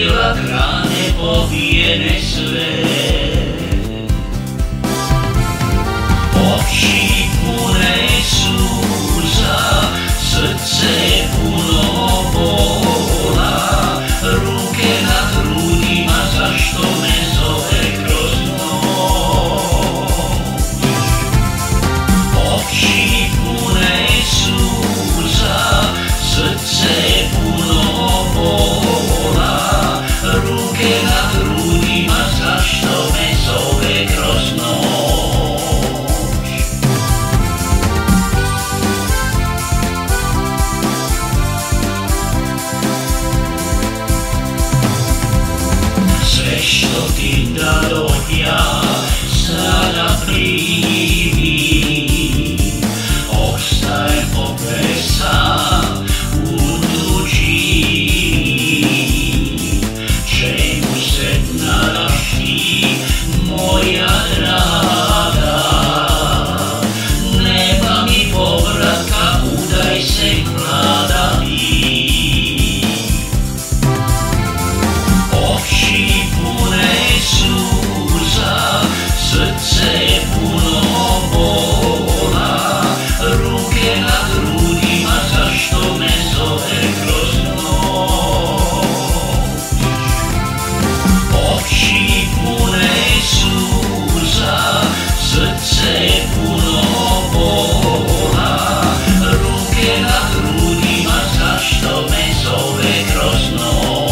Biela grane powiene svet. Oči pune suza, srce puno bola, ruke na grudima, zašto me zove kroz noć. Oči pune suza, srce puno bola, ruke na grudima, zašto me zove kroz noć. Sve što ti dalo ja sada primim, ostajem opet sam u tuđini. Čemu se nadaš ti, moja draga? Nema mi povratka, udaj se mlada mi. Oči pune suza, srce puno bola, ruke na grudima, zašto me zove kroz noć. Oči pune suza, srce puno bola, ruke na grudima, zašto me zove kroz noć.